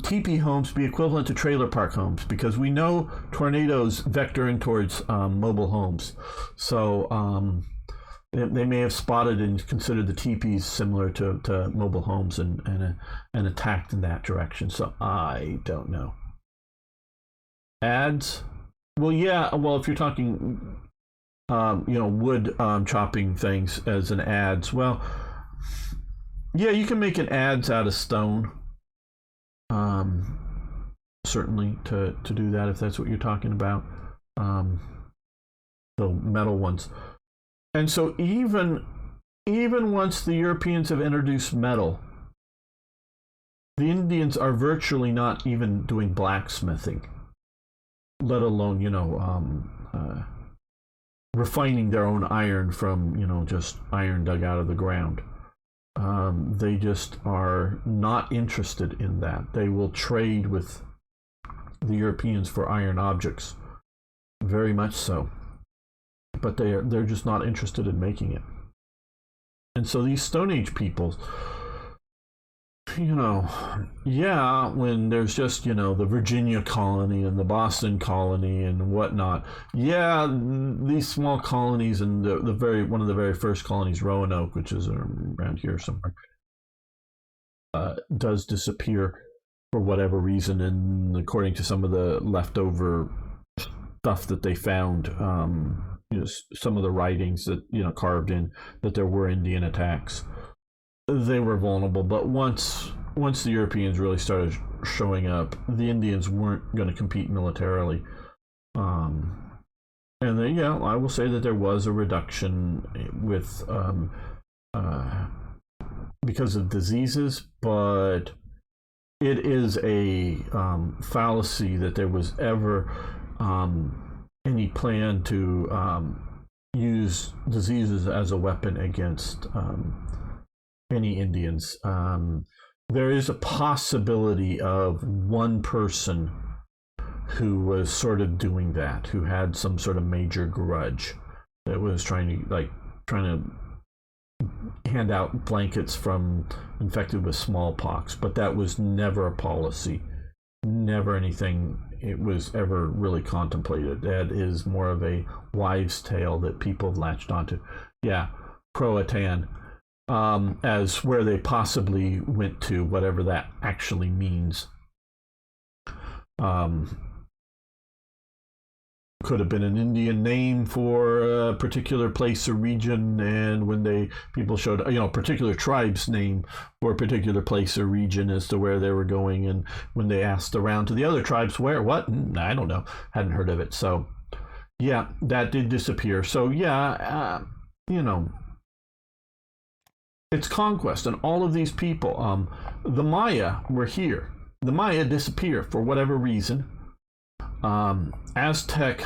teepee homes be equivalent to trailer park homes? Because we know tornadoes vector in towards mobile homes. So they may have spotted and considered the teepees similar to mobile homes and attacked in that direction. So I don't know. Ads? Well, yeah. Well, if you're talking, wood chopping things as an ads, well, yeah, you can make an adze out of stone. Certainly to do that if that's what you're talking about. The metal ones. And so even once the Europeans have introduced metal, the Indians are virtually not even doing blacksmithing, let alone, refining their own iron from, just iron dug out of the ground. They just are not interested in that. They will trade with the Europeans for iron objects, very much so. But they're just not interested in making it. And so these Stone Age peoples, when there's just, the Virginia colony and the Boston colony and whatnot, these small colonies and one of the very first colonies, Roanoke, which is around here somewhere, does disappear for whatever reason. And according to some of the leftover stuff that they found, some of the writings that, carved in, that there were Indian attacks. They were vulnerable, but once the Europeans really started showing up, the Indians weren't going to compete militarily. And then, I will say that there was a reduction with because of diseases, but it is a fallacy that there was ever any plan to use diseases as a weapon against any Indians. There is a possibility of one person who was sort of doing that, who had some sort of major grudge, that was trying to hand out blankets from infected with smallpox. But that was never a policy, never anything it was ever really contemplated. That is more of a wives' tale that people latched onto. Croatan. As where they possibly went to, whatever that actually means. Could have been an Indian name for a particular place or region, and when people showed, particular tribe's name for a particular place or region as to where they were going, and when they asked around to the other tribes, where, what, I don't know, hadn't heard of it. So, that did disappear. So, it's conquest, and all of these people. The Maya were here. The Maya disappear for whatever reason. Aztec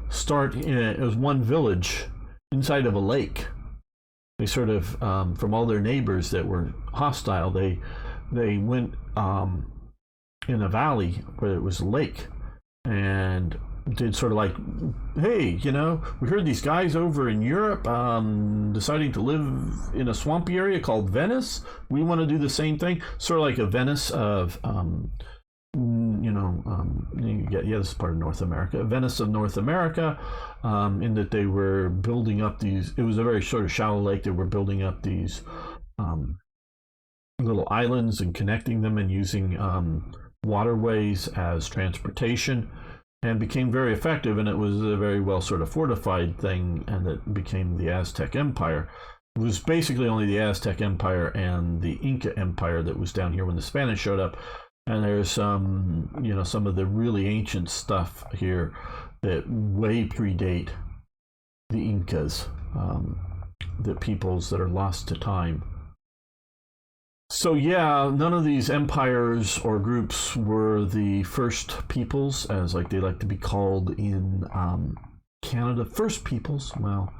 start as one village inside of a lake. They sort of, from all their neighbors that were hostile, they went in a valley where it was a lake, and did sort of like, hey, we heard these guys over in Europe deciding to live in a swampy area called Venice. We want to do the same thing, sort of like a Venice of this is part of North America, Venice of North America, in that they were building up these, it was a very sort of shallow lake. They were building up these little islands and connecting them and using waterways as transportation, and became very effective. And it was a very well sort of fortified thing, and it became the Aztec Empire. It was basically only the Aztec Empire and the Inca Empire that was down here when the Spanish showed up. And there's some of the really ancient stuff here that way predate the Incas, the peoples that are lost to time. So none of these empires or groups were the first peoples, as like they like to be called in Canada. First peoples, well,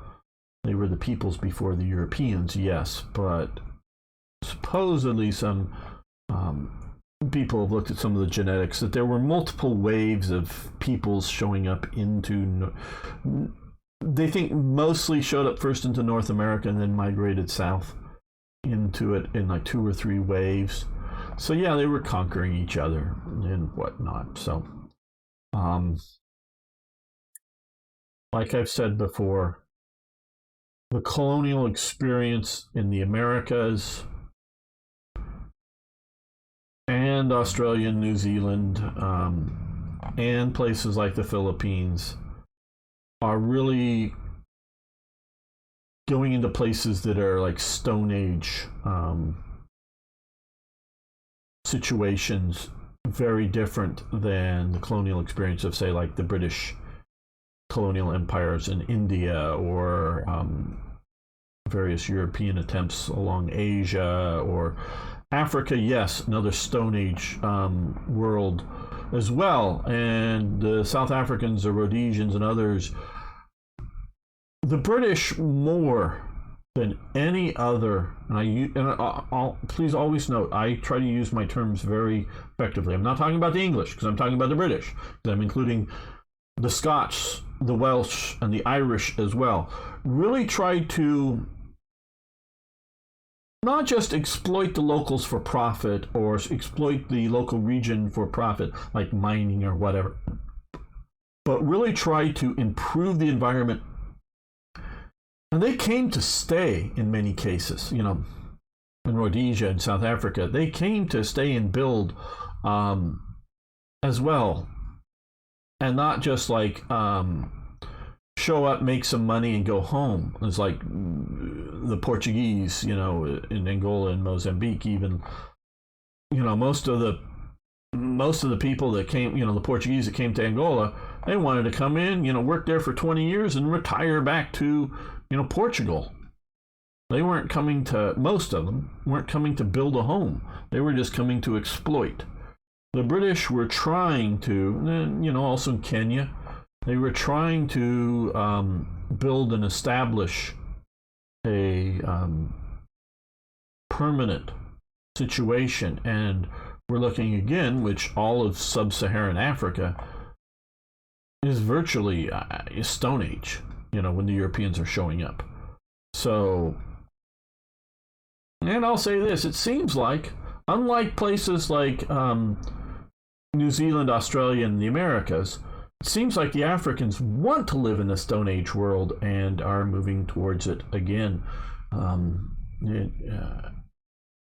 they were the peoples before the Europeans, yes, but supposedly some people have looked at some of the genetics, that there were multiple waves of peoples showing up into, they think mostly showed up first into North America and then migrated south into it in like 2 or 3 waves. So yeah, they were conquering each other and whatnot. So like I've said before, the colonial experience in the Americas and Australia and New Zealand and places like the Philippines are really going into places that are like Stone Age situations, very different than the colonial experience of, say, like the British colonial empires in India or various European attempts along Asia or Africa. Yes, another Stone Age world as well. And the South Africans, the Rhodesians, and others, the British more than any other, and I'll please always note, I try to use my terms very effectively. I'm not talking about the English, because I'm talking about the British. I'm including the Scots, the Welsh, and the Irish as well. Really tried to not just exploit the locals for profit or exploit the local region for profit, like mining or whatever, but really try to improve the environment. And they came to stay in many cases, you know, in Rhodesia and South Africa. They came to stay and build as well. And not just like show up, make some money, and go home. It's like the Portuguese, you know, in Angola and Mozambique, even, you know, most of the people that came, you know, the Portuguese that came to Angola, they wanted to come in, you know, work there for 20 years and retire back to, you know, Portugal. They weren't coming to, most of them weren't coming to build a home. They were just coming to exploit. The British were trying to, you know, also in Kenya, they were trying to build and establish a permanent situation. And we're looking again, which all of sub-Saharan Africa is virtually Stone Age, you know, when the Europeans are showing up. So, and I'll say this, it seems like, unlike places like New Zealand, Australia, and the Americas, it seems like the Africans want to live in the Stone Age world and are moving towards it again.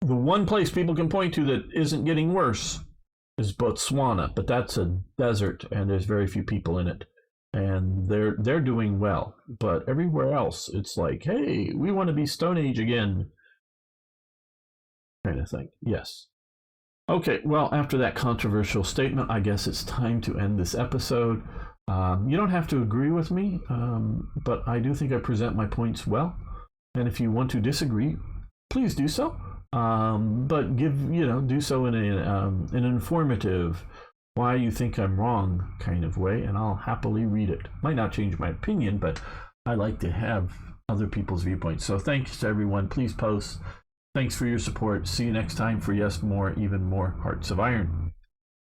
The one place people can point to that isn't getting worse is Botswana, but that's a desert and there's very few people in it. And they're doing well. But everywhere else, it's like, hey, we want to be Stone Age again, kind of thing. Yes. Okay, well, after that controversial statement, I guess it's time to end this episode. You don't have to agree with me, but I do think I present my points well. And if you want to disagree, please do so. But do so in an informative, why you think I'm wrong kind of way, and I'll happily read it. Might not change my opinion, but I like to have other people's viewpoints. So thanks to everyone. Please post. Thanks for your support. See you next time for Yes More, Even More Hearts of Iron.